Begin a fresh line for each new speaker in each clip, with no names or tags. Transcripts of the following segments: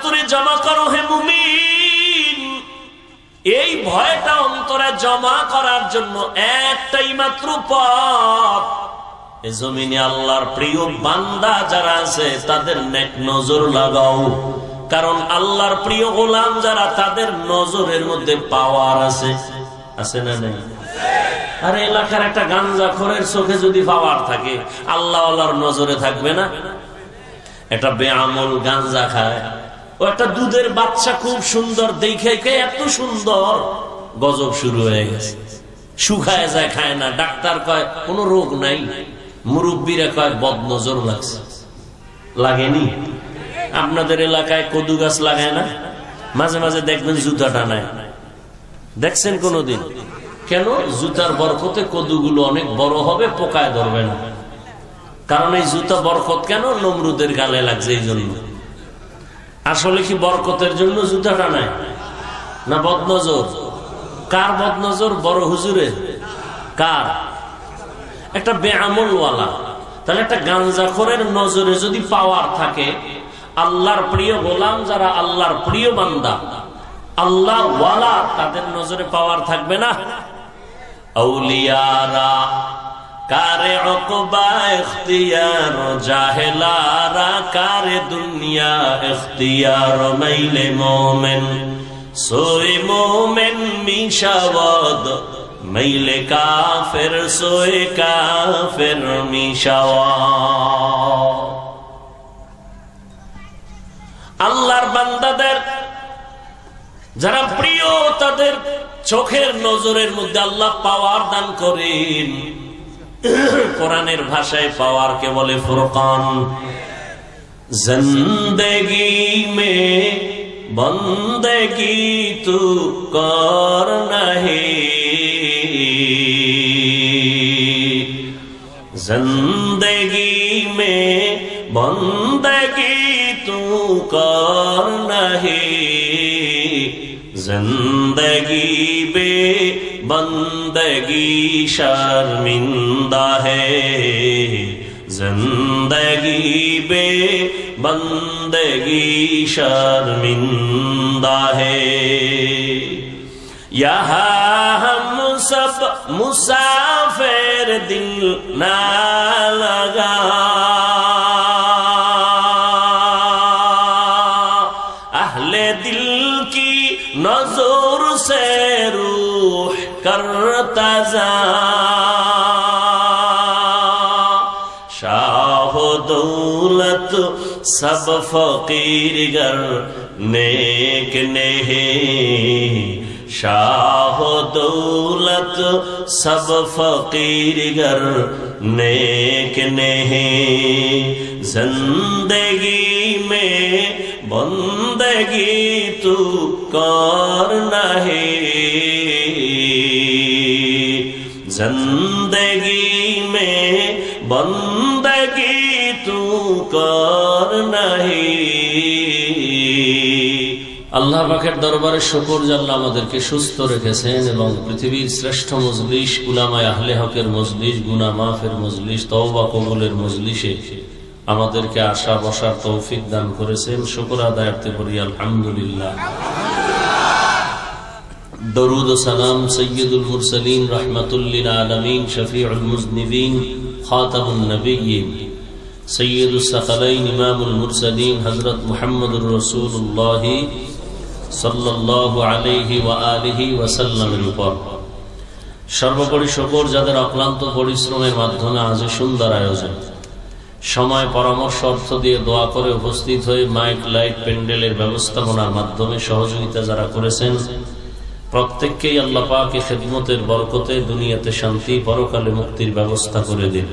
অন্তরে জমা করো হে মুমিন। এই ভয়টা অন্তরে জমা করার জন্য একটাই মাত্র পথ, এই জমিনে আল্লাহর প্রিয় বান্দা যারা আছে তাদের নেক নজর লাগাও। কারণ আল্লাহর প্রিয় গোলাম যারা, তাদের নজরের মধ্যে পাওয়ার আছে। আছে না নেই? আর এলাকার একটা গাঞ্জাখোরের চোখে যদি পাওয়ার থাকে, আল্লাহ আল্লাহর নজরে থাকবে না? একটা বেআমল গাঞ্জা খায়, ও একটা দুধের বাচ্চা খুব সুন্দর দেখে, এত সুন্দর, গজব শুরু হয়ে গেছে। শুকায় যায়, খায় না। ডাক্তার কয় কোনো রোগ নাই, মুরব্বীরা কয় বদনজর লাগছে। লাগেনি? আপনাদের এলাকায় কদু গাছ লাগায় না? মাঝে মাঝে দেখবেন জুতা টানায়, দেখছেন কোনদিন? কেন? জুতার বরকতে কদুগুলো অনেক বড় হবে, পোকায় ধরবে না। কারণ এই জুতা বরকত কেন? নমরুদের গালে লাগছে এই জন্য। আসলে কি বরকতের জন্য জুতা টানায় না বদনজর? কার বদনজর? বড় হুজুরের? কার? একটা বেআমলওয়ালা। তাহলে একটা গাঞ্জাখোরের নজরে যদি পাওয়ার থাকে, আল্লাহর প্রিয় গোলাম যারা, আল্লাহর প্রিয় বান্দা, আল্লাহ ওয়ালা, তাদের নজরে পাওয়ার থাকবে না? আউলিয়ারা কারে উকবা ইখতিয়ার, জাহেলারা কারে দুনিয়া ইখতিয়ার। মাইলে মোমেন সোয়ে মোমেন মিশাওয়াদ, মাইলে কাফের সোয়ে কাফের মিশাওয়াদ। আল্লাহর বান্দাদের যারা প্রিয়, তাদের চোখের নজরের মধ্যে আল্লাহ পাওয়ার দান করেন। কোরআনের ভাষায় পাওয়ারকে বলে ফুরকান। জিন্দেগি মে বন্দেগি তু কর নাহি, জিন্দেগি মে বন্দেগি তু কর নাহি, जिंदगी बे बंदगी शर्मिंदा है, जिंदगी बे बंदगी शर्मिंदा है। यहाँ हम सब मुसाफिर दिल ना लगा, अहले दिल की नजर से रूह करता जा, शाह दौलत सब फकीर गर नेक नहीं, शाह दौलत सब फकीर गर नेक नहीं, जिंदगी में बंदगी तू कर नहीं, जिंदगी में बंदगी तू कर नहीं। আল্লাহ পাকের দরবারে শুকর যে আল্লাহ আমাদেরকে সুস্থ রেখেছেন এবং পৃথিবীর শ্রেষ্ঠ মজলিস উলামায়ে আহলে হকের মজলিস, গুনাহ মাফের মজলিস, তওবা কবুলের মজলিসে আমাদেরকে আসা বসার তৌফিক দান করেছেন। শুকর আদায় করতে পারি আলহামদুলিল্লাহ। দরুদ ও সালাম সৈয়দুল মুরসালিন রাহমাতুল লিল আলামিন শফিউল মুজনিবিন খাতামুন নবিয়্যিন সৈয়দুস সাকালাইন ইমামুল মুরসালিন হযরত মুহাম্মদুর রাসূলুল্লাহ সাল্লাল্লাহু আলাইহি ওয়া আলিহি ওয়া সাল্লামের উপর। সর্বোপরি শুকর যাদের অক্লান্ত পরিশ্রমের মাধ্যমে আজ সুন্দর আয়োজন, সময় পরামর্শ অর্থ দিয়ে দোয়া করে উপস্থিত হয়ে মাইক লাইট প্যান্ডেলের ব্যবস্থাপনার মাধ্যমে সহযোগিতা যারা করেছেন, প্রত্যেককেই আল্লাহ পাক খেদমতের বরকতে দুনিয়াতে শান্তি, পরকালে মুক্তির ব্যবস্থা করে দিন।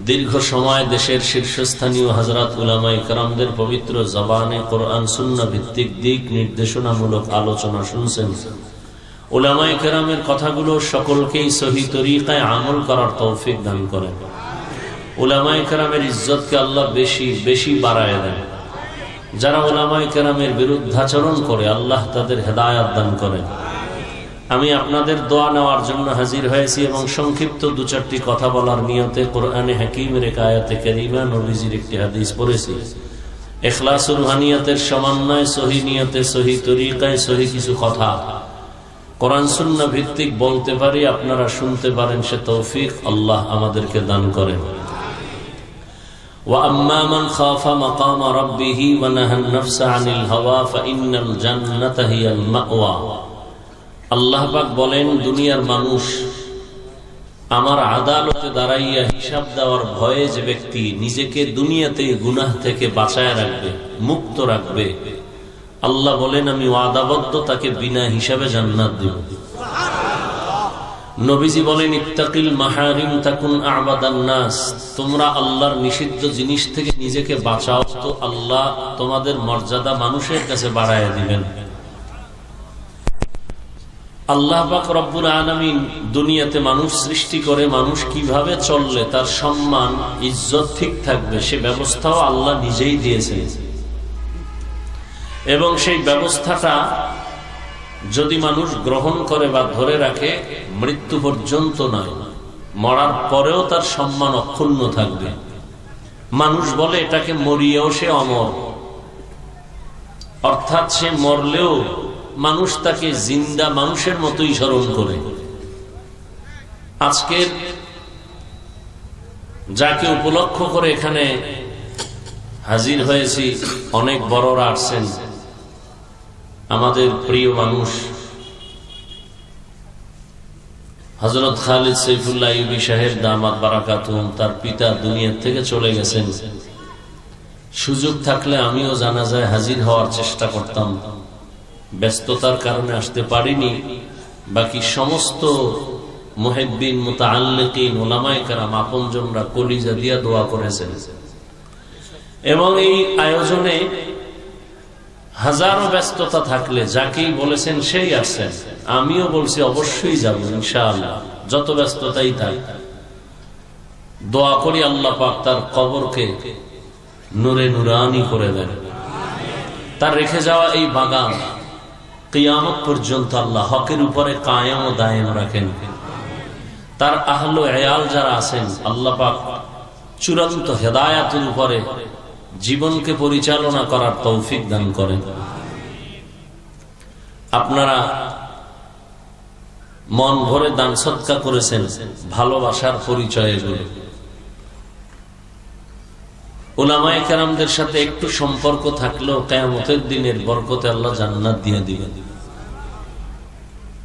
দীর্ঘ সময় দেশের শীর্ষস্থানীয় হযরত উলামায়ে কেরামদের পবিত্র জবানে কোরআন সুন্নাহ ভিত্তিক দিক নির্দেশনামূলক আলোচনা শুনছেন। উলামায়ে কেরামের কথাগুলো সকলকেই সহি তরিকায় আমল করার তৌফিক দান করেন। উলামায়ে কেরামের ইজ্জতকে আল্লাহ বেশি বেশি বাড়ায় দেন। যারা উলামায়ে কেরামের বিরুদ্ধাচরণ করে আল্লাহ তাদের হেদায়েত দান করেন। আমি আপনাদের দোয়া নেওয়ার জন্য হাজির হয়েছি এবং সংক্ষিপ্ত দু চারটি কথা বলার নিয়তে কোরআনে হাকিমের এক আয়াতে কারিমা, নবীজির একটি হাদিস পড়েছি। ইখলাস রুহানিয়াতের সমন্বয়, সহি নিয়তে, সহি তরিকায়, সহি কিছু কথা কোরআন সুন্নাহ ভিত্তিক বলতে পারি, আপনারা শুনতে পারেন, সে তৌফিক আল্লাহ আমাদেরকে দান করেন। وَأَمَّا مَنْ خَافَ مَقَامَ رَبِّهِ وَنَهَى النَّفْسَ عَنِ الْهَوَى فَإِنَّ الْجَنَّةَ هِيَ الْمَأْوَى। আল্লাহ পাক বলেন, দুনিয়ার মানুষ আমার আদালতে দাঁড়াইয়া হিসাব দেওয়ার ভয়ে যে ব্যক্তি নিজেকে দুনিয়াতে গুনাহ থেকে বাঁচায় রাখবে, মুক্ত রাখবে, আল্লাহ বলেন আমি ওয়াদাবদ্ধ তাকে বিনা হিসাবে জান্নাত দেব। নবীজি বলেন, ইত্তাকিল মাহারিম তাকুন আবাদান নাস, তোমরা আল্লাহর নিষিদ্ধ জিনিস থেকে নিজেকে বাঁচাও, তো আল্লাহ তোমাদের মর্যাদা মানুষের কাছে বাড়ায় দিবেন। আল্লাহ পাক রব্বুল আলামিন দুনিয়াতে মানুষ সৃষ্টি করে, মানুষ কিভাবে চললে তার সম্মান ইজ্জত ঠিক থাকবে সে ব্যবস্থাও আল্লাহ নিজেই দিয়েছেন। এবং সেই ব্যবস্থাটা যদি মানুষ গ্রহণ করে বা ধরে রাখে, মৃত্যু পর্যন্ত নয়, মরার পরেও তার সম্মান অক্ষুণ্ণ থাকবে। মানুষ বলে এটাকে মরিয়েও সে অমর, অর্থাৎ সে মরলেও মানুষ তাকে জিন্দা মানুষের মতোই স্মরণ করে। আজকের যাকে উপলক্ষ করে এখানে হাজির হয়েছি, অনেক বড়রা আসছেন, আমাদের প্রিয় মানুষ হযরত খালিদ সাইফুল্লাহ আইয়ুবী সাহেব দামাত বারাকাতুহুম, তার পিতা দুনিয়া থেকে চলে গেছেন। সুযোগ থাকলে আমিও জানাজায় হাজির হওয়ার চেষ্টা করতাম, ব্যস্ততার কারণে আসতে পারিনি। বাকি সমস্ত মুহিব্বিন, মুতাআল্লিকিন, উলামায়ে কেরাম, আপনজনরা কলিজা দিয়া দোয়া করেছেন। এবং এই আয়োজনে হাজারো ব্যস্ততা থাকলে যাকেই বলেছেন সেই আসছেন, আমিও বলছি অবশ্যই যাব ইনশাআল্লাহ, যত ব্যস্ততাই থাক। দোয়া করি আল্লাহ পাক তার কবরকে নূরে নূরানি করে দেন, তার রেখে যাওয়া এই বাগান কিয়ামত পর্যন্ত আল্লাহ হকের উপরে কায়েম ও দায়েম রাখেন। তার আহলে আয়াল যারা আছেন, আল্লাহ পাক চূড়ান্ত হেদায়াতের উপরে জীবনকে পরিচালনা করার তৌফিক দান করেন। আপনারা মন ভরে দান সদকা করেছেন, ভালোবাসার পরিচয় এগুলো। উলামায়ে কেরামদের সাথে একটু সম্পর্ক থাকলেও কিয়ামতের দিনের বরকতে আল্লাহ জান্নাত দিয়ে দিবেন।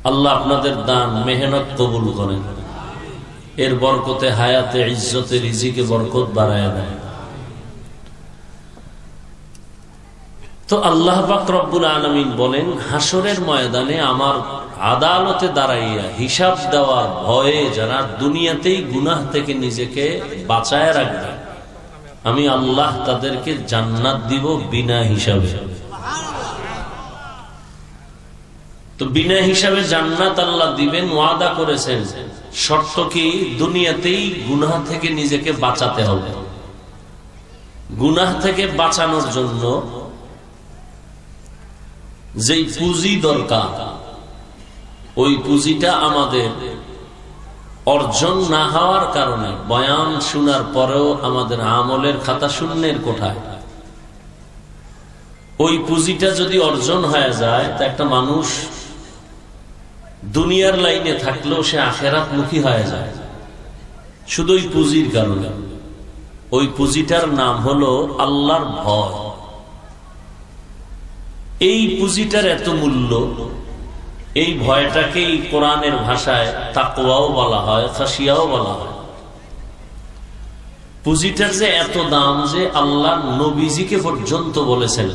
আল্লাহ আপনাদের দান মেহনত কবুল করেন, এর বরকতে হায়াতে, ইজ্জতে, রিজিকে বরকত বাড়ায় দেয়। তো আল্লাহ পাক রব্বুল আলামিন বলেন, হাসরের ময়দানে আমার আদালতে দাঁড়াইয়া হিসাব দেওয়ার ভয়ে যারা দুনিয়াতেই গুনাহ থেকে নিজেকে বাঁচায় রাখবে, আমি আল্লাহ তাদেরকে জান্নাত দিব বিনা হিসাবে। তো বিনা হিসাবে জান্নাত আল্লাহ দিবেন, ওয়াদা করেছেন। শর্ত কি? দুনিয়াতেই গুনাহ থেকে নিজেকে বাঁচাতে হবে। গুনাহ থেকে বাঁচানোর জন্য যেই পুঁজি দরকার, ওই পুঁজিটা আমাদের অর্জন না হওয়ার কারণে বয়ান শোনার পরেও আমাদের আমলের খাতা শূন্যের কোঠায়। ওই পুঁজিটা যদি অর্জন হয়ে যায়, তা একটা মানুষ দুনিয়ার লাইনে থাকলেও সে আখিরাত মুখী হয়ে যায়, শুধু ওই পুঁজির কারণে। ওই পুঁজিটার নাম হলো আল্লাহর ভয়। এই পুঁজিটার এত মূল্য, এই ভয়টাকেই কোরআনের ভাষায় তাকওয়াও বলা হয়, খাশিয়াও বলা হয়। পুঁজিটার যে এত দাম যে আল্লাহ নবীজিকে পর্যন্ত বলেছেন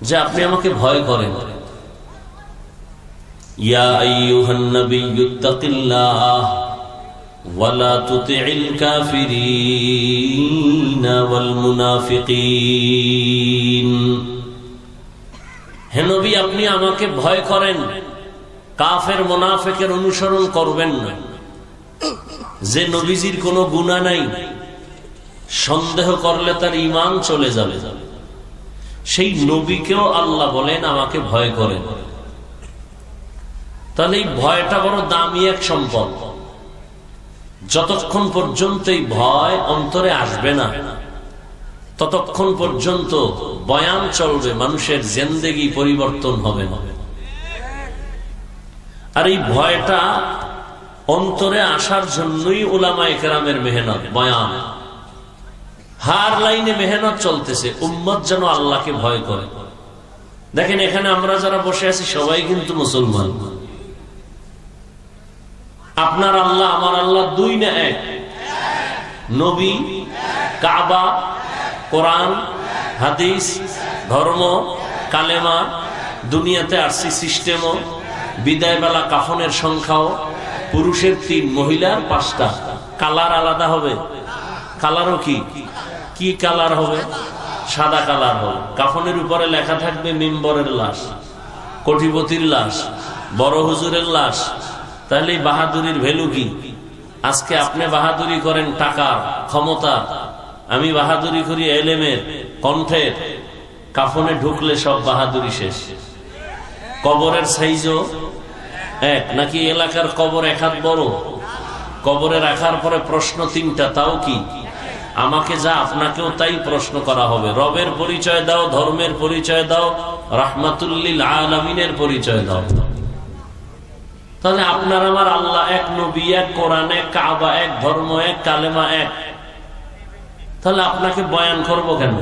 যে আপনি আমাকে ভয় করেন। ইয়া আইয়ুহান নাবিয়্যুত্তাকিল্লাহ ওয়া লা তুতি'ল কাফিরিনা ওয়াল মুনাফিকিন। হে নবী, আপনি আমাকে ভয় করেন, কাফের মুনাফিকের অনুসরণ করবেন না। যে নবীজির কোনো গুনাহ নাই, সন্দেহ করলে তার ঈমান চলে যাবে, সেই নবীকেও আল্লাহ বলেন আমাকে ভয় করেন। তাহলে এই ভয়টা বড় দামি এক সম্পদ। যতক্ষণ পর্যন্ত এই ভয় অন্তরে আসবে না, ততক্ষণ পর্যন্ত বয়ান চলবে, মানুষের জিন্দেগি পরিবর্তন হবে না। আর এই ভয়টা অন্তরে আসার জন্যই উলামায়ে কেরামের মেহনত, বয়ান। হার লাইনে মেহনত চলতেছে, উম্মত যেন আল্লাহকে ভয় করে। দেখেন এখানে আমরা যারা বসে আছি সবাই কিন্তু মুসলমান। আপনার আল্লাহ আমার আল্লাহ দুই না এক? নবী, কাবা, কোরআন, হাদিস, ধর্ম, কালেমা, দুনিয়াতে আরসি সিস্টেমও, বিদায় বেলা কাফনের সংখ্যাও, পুরুষের 3, মহিলার 5টা। কালার আলাদা হবে? কালারও কি কালার হবে? সাদা কালার হবে। কাফনের উপরে লেখা থাকবে মিম্বরের লাশ, কোটিপতির লাশ, বড় হুজুরের লাশ। তাহলে বাহাদুরির ভ্যালু কি? আজকে আপনি বাহাদুরি করেন টাকার, ক্ষমতার, আমি বাহাদুরি করি এলেমের, কণ্ঠের। কাফনে ঢুকলে সব বাহাদুরি শেষ। কবরের সাইজও এক নাকি? এলাকার কবর 1 হাত বড়, কবরে রাখার পরে প্রশ্ন 3টা, তাও কি? আমাকে যা আপনাকেও তাই প্রশ্ন করা হবে। রবের পরিচয় দাও, ধর্মের পরিচয় দাও, রাহমাতুল লিল আলামিনের পরিচয় দাও। তাহলে আপনার আমার আল্লাহ এক, নবী এক, কোরআন এক, কাবা এক, ধর্ম এক, কালেমা এক। তাহলে আপনাকে বয়ান করব কেন?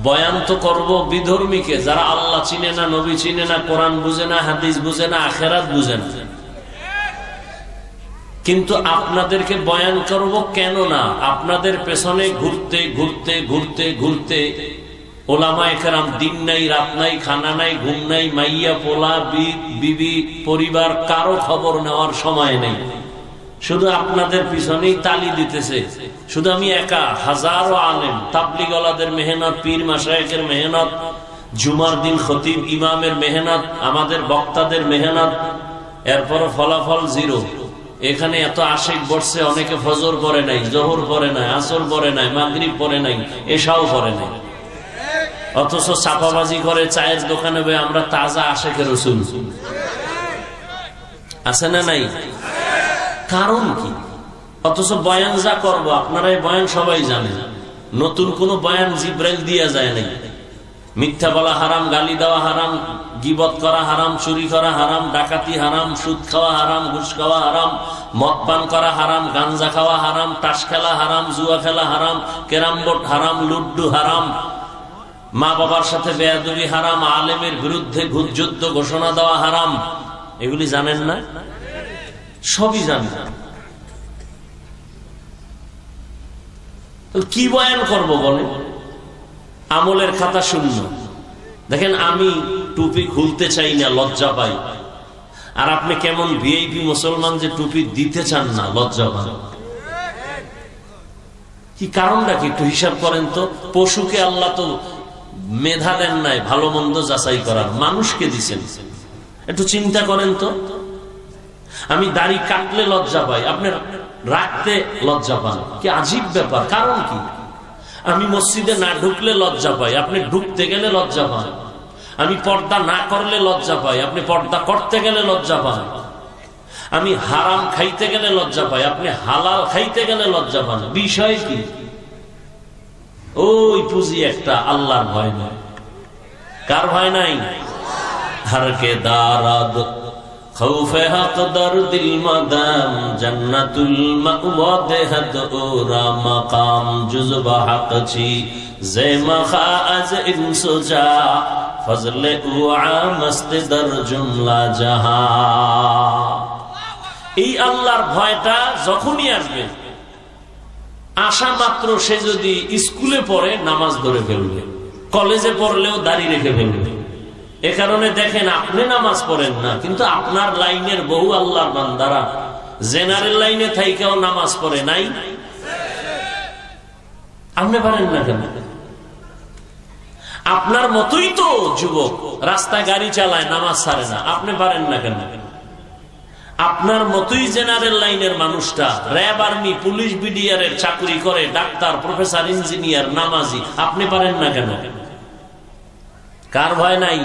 বয়ান তো করব বিধর্মীকে, যারা আল্লাহ চিনে না, নবী চিনে না, কোরআন বুঝে না, হাদিস বুঝে না, আখেরাত বুঝে না। কিন্তু আপনাদেরকে বয়ান করব কেন না? আপনাদের পেছনে ঘুরতে ঘুরতে ঘুরতে ঘুরতে ওলামায়ে কেরাম দিন নাই, রাত নাই, খানা নাই, ঘুম নাই, মাইয়া পোলা, বিবি, পরিবার, কারো খবর নেওয়ার সময় নেই। শুধু আপনাদের পিছনেই তালি দিতেছে। শুধু আমি একা, হাজারো আলেম, তাবলীগওয়ালাদের মেহনত, পীর মাশায়েখের মেহনত, জুমার দিন খতিব ইমামের মেহনত, আমাদের বক্তাদের মেহনত, এরপরও ফলাফল 0। এখানে এত আশিক বসছে, অনেকে ফজর পড়ে নাই, জোহর পড়ে নাই, আসর পড়ে নাই, মাগরিব পড়ে নাই, এশাও পড়ে নাই। অথচ চাপাবাজি করে চায়ের দোকানে বই আমরা তাজা আশেকে রসুল। আছে না নাই? কারণ কি? অথচ বয়ান যা করবো, আপনারা এই বয়ান সবাই জানেন, নতুন কোন বয়ান জিব্রাইল দিয়া যায় নাই। মিথ্যা বলা হারাম, গালি দেওয়া হারাম, গীবত করা হারাম, চুরি করা হারাম, ডাকাতি হারাম, সুদ খাওয়া হারাম, ঘুষ খাওয়া হারাম, মদ পান করা হারাম, গাঞ্জা খাওয়া হারাম, তাস খেলা হারাম, জুয়া খেলা হারাম, ক্যারাম বোর্ড হারাম, লুড্ডু হারাম, মা বাবার সাথে বেয়াদবি হারাম, আলেমের বিরুদ্ধে যুদ্ধ ঘোষণা দেওয়া হারাম। এগুলি জানেন না? সবই জানেন। কি বয়ান করব বলে? আমলের খাতা শূন্য। দেখেন আমি টুপি খুলতে চাই না, লজ্জা পাই। আর আপনি কেমন ভিআইপি মুসলমান যে টুপি দিতে চান না, লজ্জা পান। কি কারণটা কি একটু হিসাব করেন তো? পশুকে আল্লাহ তো মেধা দেন নাই ভালো মন্দ যাচাই করার, মানুষকে দিছেন। একটু চিন্তা করেন তো। আমি দাড়ি কাটলে লজ্জা পাই, আপনি রাখতে লজ্জা পান। কি আজীব ব্যাপার! কারণ কি? আমি মসজিদে না ঢুকলে লজ্জা পাই, আপনি ঢুকতে গেলে লজ্জা পান। আমি পর্দা না করলে লজ্জা পাই, আপনি পর্দা করতে গেলে লজ্জা পান। আমি হারাম খাইতে গেলে লজ্জা পাই, আপনি হালাল খাইতে গেলে লজ্জা পান। বিষয় কি? ওই পুঁজি একটা, আল্লাহর ভয় নয়। কার ভয় নাই? হারকে দারাদ খৌফে হক দরদিল মাদাম জান্নাতুল মাওয়া দেহদ ওরা মাকাম জুজবা হক ছি জে মখা আজ ইনসুজা ফজলে উআ মস্ত দর জুমলা জাহান। এই আল্লাহর ভয়টা যখনই আসবে, আসা মাত্র সে যদি স্কুলে পড়ে নামাজ ধরে ফেলবে, কলেজে পড়লেও দাড়ি রেখে ফেলবে। এ কারণে দেখেন আপনি নামাজ পড়েন না, কিন্তু আপনার লাইনের বহু আল্লাহর বান্দারা জেনারেল লাইনে থাইকাও নামাজ পড়ে নাই। আপনি পারেন না কেন? আপনার মতোই তো যুবক রাস্তায় গাড়ি চালায়, নামাজ ছাড়ে না। আপনি পারেন না কেন? আপনার মতোই জেনারেল লাইনের মানুষটা র্যাব, আর্মি, পুলিশ, বিডিআরের চাকরি করে, ডাক্তার, প্রফেসর, ইঞ্জিনিয়ার, নামাজি। আপনি পারেন না কেন? কার ভয় নাই?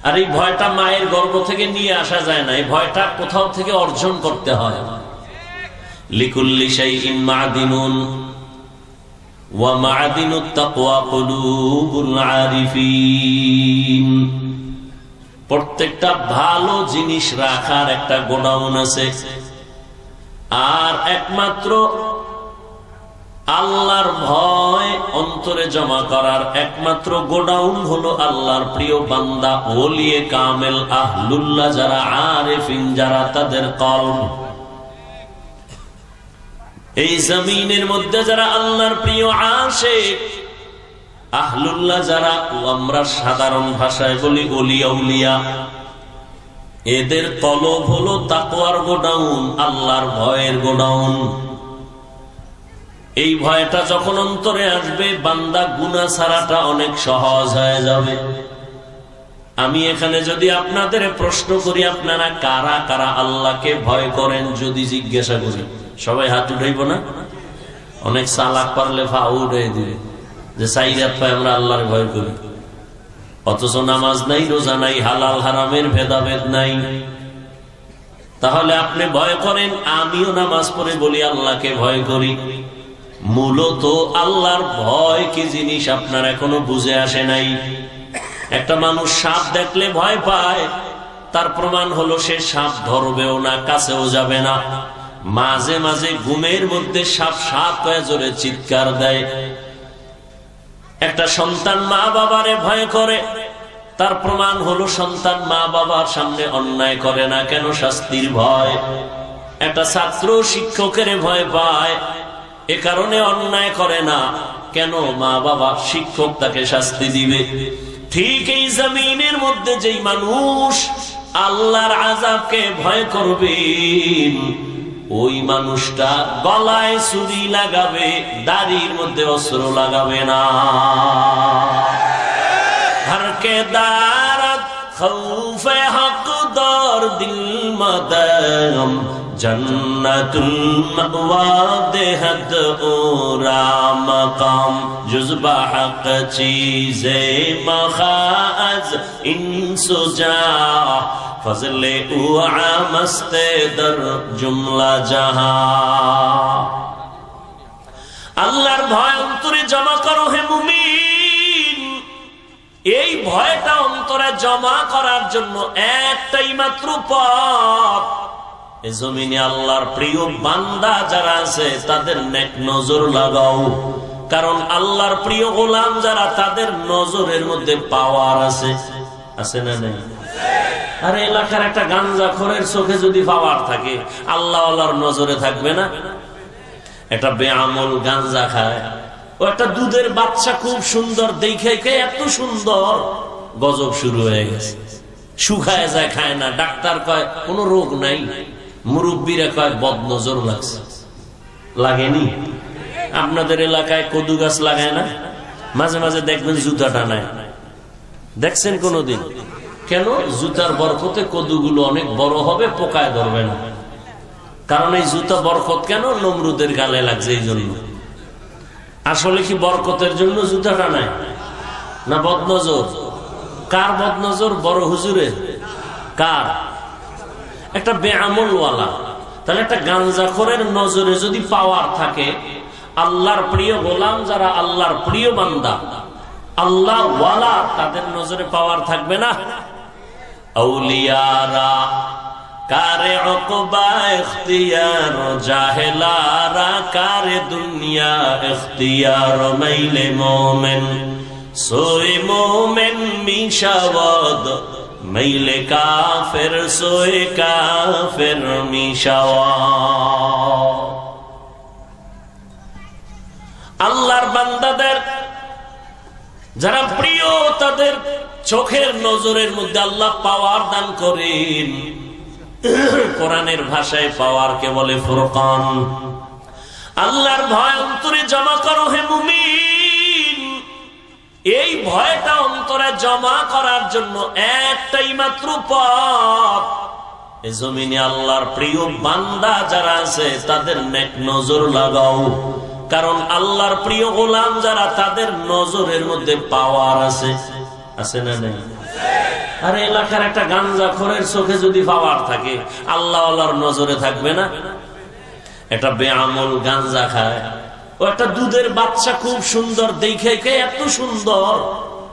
আর এই ভয়টা মায়ের গর্ভ থেকে নিয়ে আসা যায় না, এই ভয়টা কোথাও থেকে অর্জন করতে হয়। লিকুল্লি শাইইন মাদিনুন ওয়া মা'দিনুত তাকওয়া কুলুবুল আরিফিন। প্রত্যেকটা ভালো জিনিস রাখার একটা গোডাউন আছে, আর একমাত্র আল্লাহর ভয় অন্তরে জমা করার একমাত্র গোডাউন হলো আল্লাহর প্রিয় বান্দা ওলিয়ে কামেল আহলুল্লাহ যারা, আরিফিন যারা, তাদের কলব। এই জমিনের মধ্যে যারা আল্লাহর প্রিয় আশিক আহলুল্লাহ যারা, আমরা সাধারণ ভাষায় বলি ওলিয়া উলিয়া, এদের কলব হলো তাকওয়ার গোডাউন, আল্লাহর ভয়ের গোডাউন। এই ভয়টা যখন অন্তরে আসবে, বান্দা গুনাহ ছাড়াটা অনেক সহজ হয়ে যাবে। আমি এখানে যদি আপনাদের প্রশ্ন করি, আপনারা কারা কারা আল্লাহকে ভয় করেন যদি জিজ্ঞাসা করি, সবাই হাত উঠাইব না? অনেক চালাক পারলে ফা উঠাই দিবে যে সাইরাত পায় আমরা আল্লাহর ভয় করি, অথচ নামাজ নাই, রোজা নাই, হালাল হারামের ভেদাভেদ নাই। তাহলে আপনি ভয় করেন, আমিও নামাজ পড়ে বলি আল্লাহকে ভয় করি। মূলত আল্লাহর ভয় কি জিনিস আপনার এখনো বুঝে আসে নাই। একটা মানুষ সাপ দেখলে ভয় পায়, তার প্রমাণ হলো সে সাপ ধরবেও না, কাছেও যাবে না। মাঝে মাঝে ঘুমের মধ্যে সাপ সাপ হয়ে জোরে চিৎকার দেয়। একটা সন্তান মা বাবারে ভয় করে, তার প্রমাণ হলো সন্তান মা বাবার সামনে অন্যায় করে না, কেন? শাস্তির ভয়। একটা ছাত্র শিক্ষকের ভয় পায়, এ কারণে অন্যায় করে না, কেন? মা বাবা, শিক্ষক তাকে শাস্তি দিবে। ঠিক এই জমিনের মধ্যে যেই মানুষ আল্লাহর আযাবকে ভয় করবে, ওই মানুষটা গলায় ছুরি লাগাবে, দাড়ির মধ্যে অস্ত্র লাগাবে না। হর কে দারত খৌফে হক দর দিল মদম, জন্নতুল মাওয়া দেহদ ওরা মকাম, জুজবা হক চীজে মখাজ ইনসুজা, ফজলে উআ মস্তে দর জুমলা জাহান। আল্লাহর ভয় অন্তরে জমা করো হে মুমিন। এই ভয়টা অন্তরে জমা করার জন্য একটাই মাত্র পথ, এই জমিনে আল্লাহর প্রিয় বান্দা যারা আছে তাদের নেক নজর লাগাও। কারণ আল্লাহর প্রিয় গোলাম যারা, তাদের নজরের মধ্যে পাওয়ার আছে। আছে না নেই? আরে এলাকার একটা গাঞ্জাখোরের চোখে যদি পাওয়ার থাকে, আল্লাহ আল্লাহর নজরে থাকবে না? একটা বেআমল গাঞ্জা খায়, ও একটা দুধের বাচ্চা খুব সুন্দর দেখে, এত সুন্দর, গজব শুরু হয়ে গেছে। শুকায় যায়, খায় না। ডাক্তার কয় কোন রোগ নাই, মুরব্বীরা কয় বদনজর লাগছে। লাগেনি? আপনাদের এলাকায় কদু গাছ লাগায় না? মাঝে মাঝে দেখবেন জুতা টানায়, দেখছেন কোনদিন? কেন? জুতার বরকতে কদুগুলো অনেক বড় হবে, পোকায় ধরবে না। কারণ এই জুতা বরকত কেন? নমরুদের গালে লাগছে এই জন্য। আসলে কি বরকতের জন্য জুতা টানায় না বদনজর? কার বদনজর? বড় হুজুরের? কার? একটা বেআমলওয়ালা। তাহলে একটা গাঞ্জাখোরের নজরে যদি পাওয়ার থাকে, আল্লাহর প্রিয় গোলাম যারা, আল্লাহর প্রিয় বান্দা, আল্লাহ ওয়ালা, তাদের নজরে পাওয়ার থাকবে না? আউলিয়ারা কারে উকবা ইখতিয়ার, জাহেলারা কারে দুনিয়া ইখতিয়ার, মাইলে মোমেন সোয়ে মোমেন মিশাওয়াদ, মাইলে কাফের সোয়ে কাফের মিশাওয়াদ। আল্লাহর বান্দাদের যারা প্রিয়, তাদের চোখের নজরের মধ্যে আল্লাহ পাওয়ার দান করেন। কোরআনের ভাষায় পাওয়ারকে বলে ফুরকান। আল্লাহর ভয় অন্তরে জমা করো হে মুমিন। এই ভয়টা অন্তরে জমা করার জন্য একটাই মাত্র পথ, এই জমিনে আল্লাহর প্রিয় বান্দা যারা আছে তাদের নেক নজর লাগাও। কারণ আল্লাহর প্রিয় গোলাম যারা, তাদের নজরের মধ্যে পাওয়ার আছে। আছে না নেই? আরে এলাকার একটা গাঞ্জাখোরের চোখে যদি পাওয়ার থাকে, আল্লাহ আল্লাহর নজরে থাকবে না? একটা বেআমল গাঞ্জা খায়, ও ও একটা দুধের বাচ্চা খুব সুন্দর, দেখে এত সুন্দর,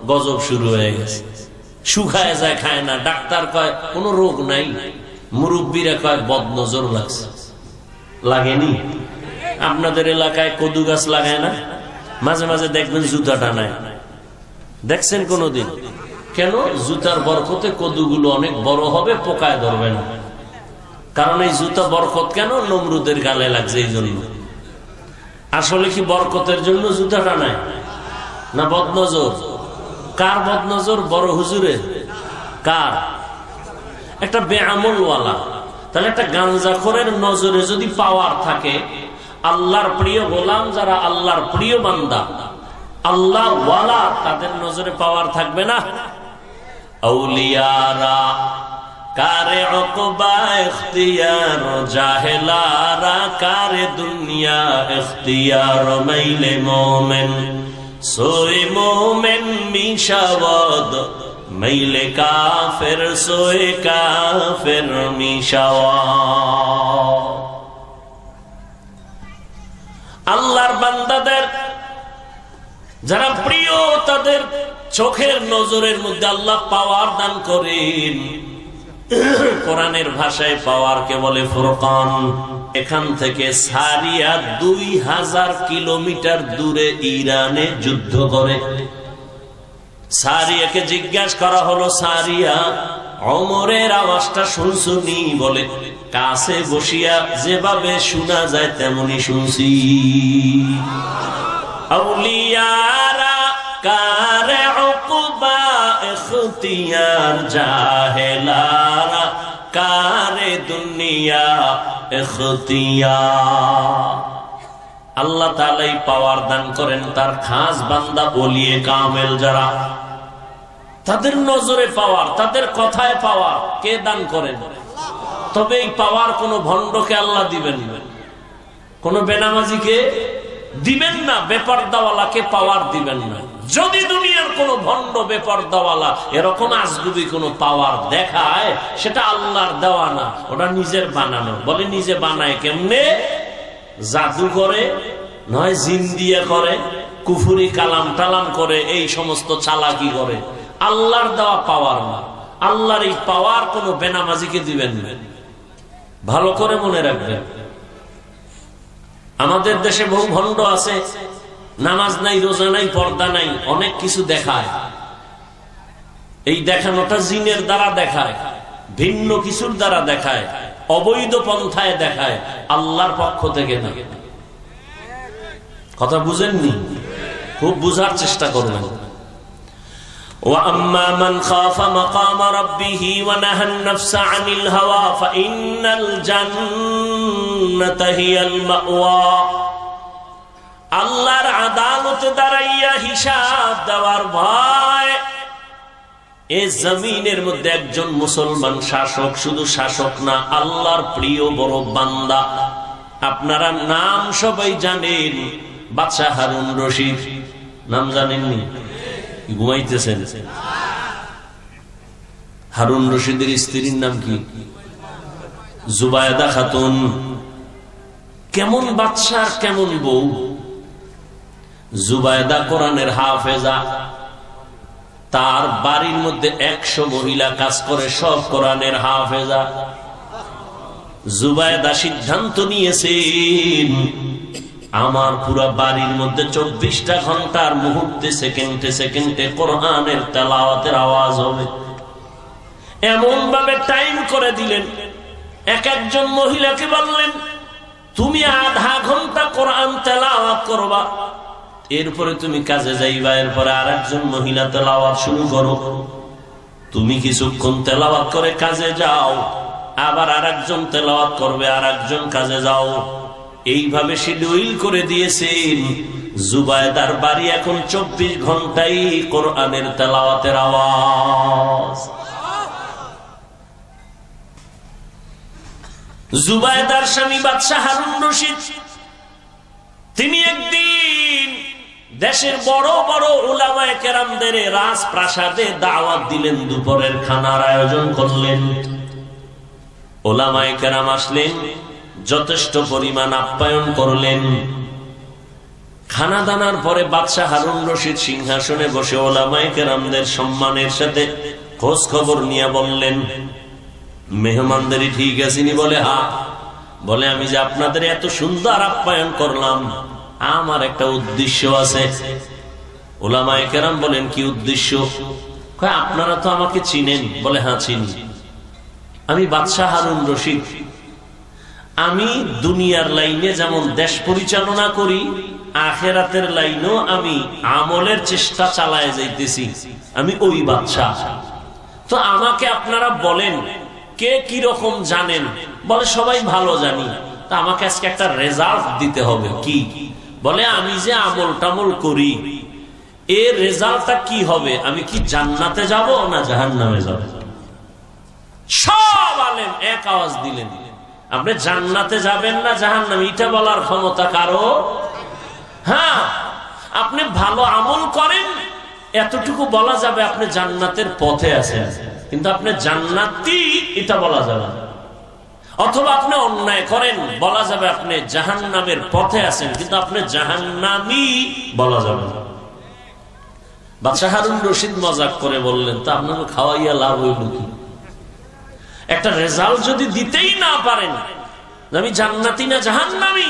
গজব শুরু হয়ে গেছে। শুকায় যায়, খায় না। ডাক্তার কয় কোনো রোগ নাই, মুরব্বীরা কয় বদনজর লাগছে। লাগেনি? আপনাদের এলাকায় কদু গাছ লাগায় না? মাঝে মাঝে দেখবেন জুতা টানায়, দেখছেন কোনদিন? কেন? জুতার বরকতে কদুগুলো অনেক বড় হবে, পোকায় ধরবে না। কারণ এই জুতা বরকত কেন? নমরুদের গালে লাগছে এই জন্য। আসলে কি বরকতের জন্য জুতা টানায় না বদনজর? কার বদনজর? বড় হুজুরের? কার? একটা বেআমলওয়ালা। তাহলে একটা গাঞ্জাখোরের নজরে যদি পাওয়ার থাকে, আল্লাহর প্রিয় গোলাম যারা, আল্লাহর প্রিয় বান্দা, আল্লাহ ওয়ালা, তাদের নজরে পাওয়ার থাকবে না? আউলিয়ারা কারে উকবা ইখতিয়ার, জাহেলারা কারে দুনিয়া ইখতিয়ার, মাইলে মোমেন সোয়ে মোমেন মিশাওয়াদ, মাইলে কাফের সোয়ে কাফের মিশাওয়াদ। আল্লাহর বান্দাদের যারা প্রিয়, তাদের চোখের নজরের মধ্যে আল্লাহ পাওয়ার দান করেন। কোরআনের ভাষায় পাওয়ারকে বলে ফুরকান। এখান থেকে সারিয়া 2000 কিলোমিটার দূরে ইরানে যুদ্ধ করে। সারিয়াকে জিজ্ঞাসা করা হলো, সারিয়া ওমরের আওয়াজটা শুনছুনি? বলে কাছে বসিয়া যেভাবে শোনা যায় তেমনি শুনছি। আউলিয়ারা কারে উকবা ইখতিয়ার, জাহেলারা কারে দুনিয়া ইখতিয়ার। আল্লাহ তাআলাই পাওয়ার দান করেন তার খাস বান্দা ওলিয়ে কামেল যারা, তাদের নজরে পাওয়ার, তাদের কথায় পাওয়ার কে দান করেন? তবে এই পাওয়ার কোন ভণ্ডকে আল্লাহ দিবেন না, কোন বেনামাজিকে দিবেন না, বেপরদাওয়ালাকে পাওয়ার দিবেন না। যদি দুনিয়ার কোন ভণ্ড বেপরদাওয়ালা এরকম আজগুবি কোন পাওয়ার দেখায়, সেটা আল্লাহর দেওয়া না, ওটা নিজের বানানো। বলে নিজে বানায় কেমনে? জাদু করে, নয় জিন দিয়ে করে, কুফুরি কালাম টালাম করে, এই সমস্ত চালাকি করে। আল্লাহর দেওয়া পাওয়ার না। আল্লাহর এই পাওয়ার কোন বেনামাজিকে দিবেন না। ভালো করে মনে রাখবেন। আমাদের দেশে বহু ভণ্ড আছে, নামাজ নাই, রোজা নাই, পর্দা নাই, অনেক কিছু দেখায়। এই দেখানোটা জিনের দ্বারা দেখায়, ভিন্ন কিছুর দ্বারা দেখায়, অবৈধ পন্থায় দেখায়, আল্লাহর পক্ষ থেকে না। কথা বুঝেননি? খুব বুঝার চেষ্টা করবেন। وَأَمَّا مَنْ خَافَ مَقَامَ رَبِّهِ وَنَهَى النَّفْسَ عَنِ الْهَوَى فَإِنَّ الْجَنَّةَ هِيَ الْمَأْوَى। আল্লাহর আদালতে দাঁড়াইয়া হিসাব দেওয়ার ভয়। এই জমিনের মধ্যে একজন মুসলমান শাসক, শুধু শাসক না, আল্লাহর প্রিয় বড় বান্দা। আপনারা নাম সবাই জানেন, বাদশাহ হারুন রশিদ। নাম জানেননি? ঘুমাইতেছেন? হারুন রশিদের স্ত্রীর নাম কি? জুবায়দা খাতুন। কেমন বাদশাহ, কেমন বউ! জুবায়দা কোরআনের হাফেজা। তার বাড়ির মধ্যে 100 মহিলা কাজ করে, সব কোরআনের হাফেজা। জুবায়দা সিদ্ধান্ত নিয়েছেন, আমার পুরো বাড়ির মধ্যে 24টা ঘন্টার মুহূর্তে, সেকেন্ডে সেকেন্ডে কোরআনের তেলাওয়াতের আওয়াজ হবে। এমন ভাবে টাইম করে দিলেন। এক একজন মহিলাকে বললেন, তুমি আধা ঘন্টা কোরআন তেলাওয়াত করবা, এরপরে তুমি কাজে যাইবা, এরপরে আর একজন মহিলা তেলাওয়াত শুরু করো। তুমি কিছুক্ষণ তেলাওয়াত করে কাজে যাও, আবার আর একজন তেলাওয়াত করবে, আর একজন কাজে যাও। এইভাবে শিডিউল করে দিয়েছেন। জুবায়দার বাড়ি এখন 24 ঘন্টাই কোরআনের তেলাওয়াতের আওয়াজ। জুবায়দার স্বামী বাদশাহ হারুন রশিদ, তিনি একদিন দেশের বড় বড় উলামায়ে কেরামদের রাজপ্রাসাদে দাওয়াত দিলেন, দুপুরের খানার আয়োজন করলেন। উলামায়ে কেরাম আসলেন, যথেষ্ট পরিমাণ আপ্যায়ন করলেন। খানা দানার পরে বাদশাহ হারুন রশিদ সিংহাসনে বসে ওলামায়ে কেরামদের সম্মানের সাথে খোঁজ খবর নিয়ে বললেন, মেহমানদেরই ঠিক আছেনি? বলে হ্যাঁ। বলে আমি যে আপনাদের এত সুন্দর আপ্যায়ন করলাম, আমার একটা উদ্দেশ্য আছে। ওলামায়ে কেরাম বলেন, কি উদ্দেশ্য? আপনারা তো আমাকে চিনেন। বলে হ্যাঁ চিনি, আমি বাদশাহ হারুন রশিদ। আমি দুনিয়ার লাইনে যেমন দেশ পরিচালনা করি, আখেরাতের লাইনেও আমি আমলের চেষ্টা চালায় যাইতেছি। আমি ওই বাদশাহ। তো আমাকে আপনারা বলেন কে কি রকম জানেন? বলে সবাই ভালো জানি। তা আমাকে আজকে একটা রেজাল্ট দিতে হবে। কি? বলে আমি যে আমল টামল করি, এর রেজাল্টটা কি হবে? আমি কি জান্নাতে যাব না জাহান্নামে যাব? সব আলেম এক আওয়াজ দিলেন, আপনি জান্নাতে যাবেন না জাহান্নামে, এটা বলার ক্ষমতা কারো? হ্যাঁ, আপনি ভালো আমল করেন, এতটুকু বলা যাবে আপনি জান্নাতের পথে আছেন, কিন্তু আপনি জান্নাতি এটা বলা যাবে না। অথবা আপনি অন্যায় করেন, বলা যাবে আপনি জাহান্নামের পথে আছেন, কিন্তু আপনি জাহান্নামী বলা যাবে না। বাদশাহ হারুন রশিদ মজাক করে বললেন, তা আপনাকে খাওয়াইয়া লাভ হইল কি? একটা রেজাল্ট যদি দিতেই না পারেন আমি জান্নাতি না জাহান্নামী,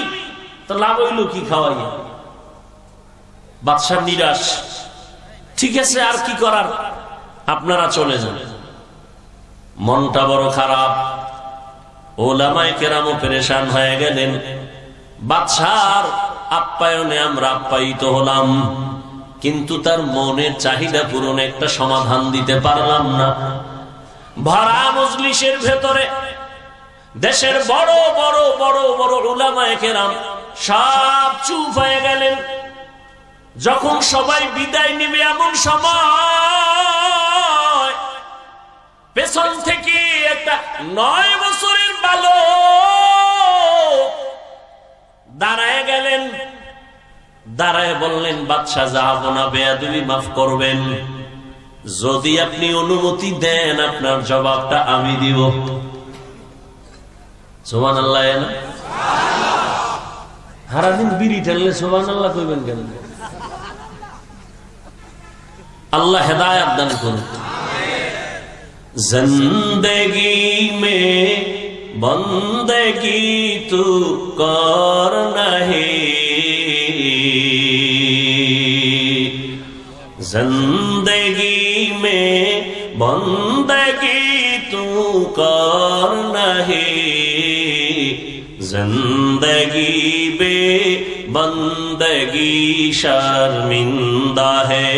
তো লাভ হইল কি খাওয়াইয়া? বাদশাহ নিরাশ। ঠিক আছে, আর কি করার, আপনারা চলে যান। মনটা বড় খারাপ। ওলামায়ে কেরামও পেরেশান হয়ে গেলেন। বাদশার আপ্যায়নে আমরা আপ্যায়িত হলাম, কিন্তু তার মনের চাহিদা পূরণে একটা সমাধান দিতে পারলাম না। ভরা মজলিসের ভেতরে দেশের বড় বড় বড় বড় উলামায়ে কেরাম সব চুপ হয়ে গেলেন। যখন সবাই বিদায় নেবে এমন সময় পেছন থেকে একটা 9 বছরের বালক দাঁড়ায় গেলেন। দাঁড়ায় বললেন, বাদশাহ যাব না, বেয়াদবি মাফ করবেন, যদি আপনি অনুমতি দেন আপনার জবাবটা আমি দিব। সুবহানাল্লাহ। সারাদিন বিড়ি ঠেললে সুবহানাল্লাহ কইবেন কেন? আল্লাহ হেদায়েত দান করুন। জিন্দেগি মে বন্দেগি তু কর নাহি, जिंदगी में बंदगी तू कर नहीं, जिंदगी बे बंदगी शर्मिंदा है,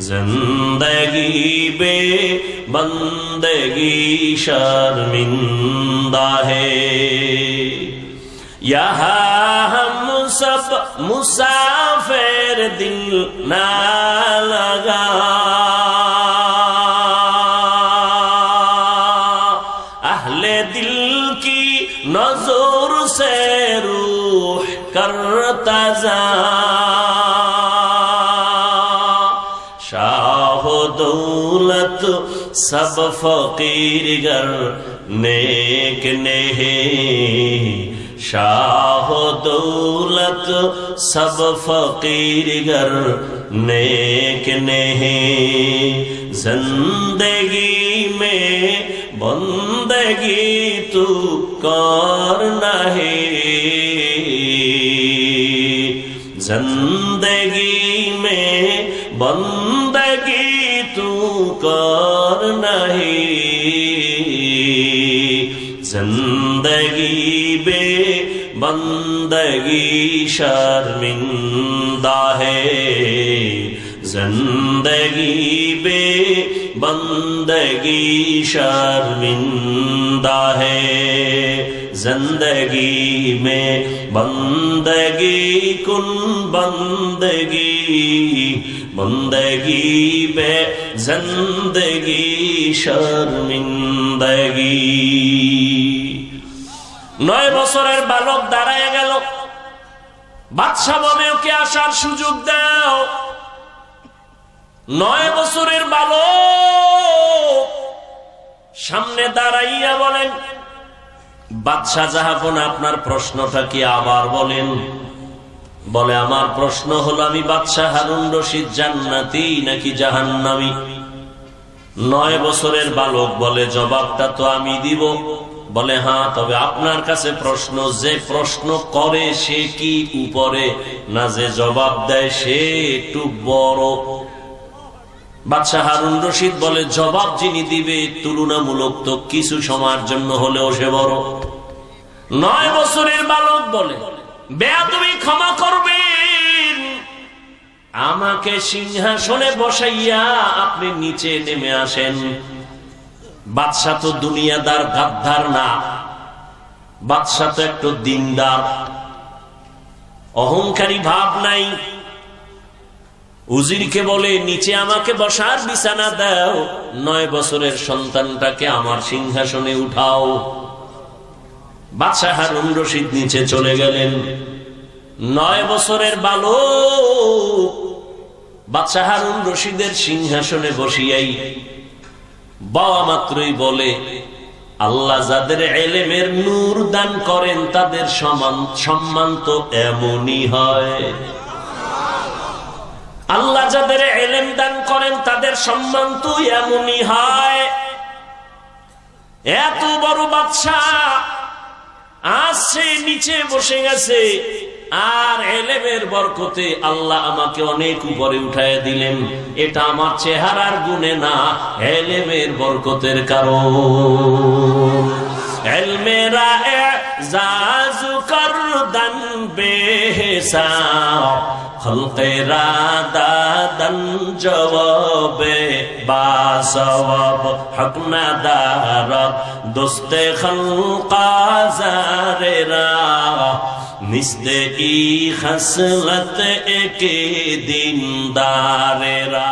जिंदगी बे बंदगी शर्मिंदा है। यहाँ हम सब मुसाफिर दिल ना लगा, अहले दिल की नजर से रूह करता जा, शाह दौलत सब फकीर गर नेक नहीं, शाह दौलत सब फकीर गर नेक नहीं, जिंदगी में बंदगी तू कर नहीं, जिंदगी में बंदगी तू कर नहीं, जिंदगी बे बंदगी शर्मिंदा है, जिंदगी बे बंदगी शर्मिंदा है, जिंदगी में बंदगी कुन बंदगी, बंदगी बे जिंदगी शर्मिंदगी। 9 বছরের বালক দাঁড়ায় গেল। বাদশা বলে, ওকে আসার সুযোগ দাও। 9 বছরের বালক সামনে দাঁড়াইয়া বলেন, বাদশা জাহাপনা আপনার প্রশ্নটা কি আবার বলেন। বলে আমার প্রশ্ন হলো আমি বাদশাহ হারুন রশিদ জান্নাতি নাকি জাহান্নামী? 9 বছরের বালক বলে জবাবটা তো আমি দিব। বলে হ্যাঁ, তবে আপনার কাছে প্রশ্ন, যে প্রশ্ন করে সে কি উপরে, না যে জবাব দেয় সে একটু বড়? বাদশাহ হারুন রশিদ বলে জবাব যিনি দিবে তুলনামূলক তো কিছু সময়ের জন্য হলেও সে বড়। 9 বছরের বালক বলে বেয়াদবি ক্ষমা করবেন, আমাকে সিংহাসনে বসাইয়া আপনি নিচে নেমে আসেন। বাদশাহ তো দুনিয়াদার গাদ্দার না, বাদশাহ তো একটু দিনদার, অহংকারী ভাব নাই। উজিরকে বলে নিচে আমাকে বসার বিছানা দাও, 9 বছরের সন্তানটাকে আমার সিংহাসনে উঠাও। বাদশাহ হারুন রশিদ নিচে চলে গেলেন। 9 বছরের বালক বাদশাহ হারুন রশিদের সিংহাসনে বসিয়াই বাবা মাত্রই বলে আল্লাহ যাদের ইলমের নূর দান করেন তাদের সম্মান তো এমনই হয়। আল্লাহ যাদের ইলম দান করেন তাদের সম্মান তো এমনই হয়। এত বড় বাদশাহ আজ সে নিচে বসে গেছে, আর ইলমের বরকতে আল্লাহ আমাকে অনেক উপরে উঠায় দিলেন। এটা আমার চেহারার গুণে না, ইলমের বরকতের কারণ। ইলমেরা এজাজু করদান বেহিসাব, খলকেরা দাদান জবাবে বাসওয়াব, হক না দারত দোস্তে খলকা জারেরা, মিসলে ই খসলত একে দিনদারেরা।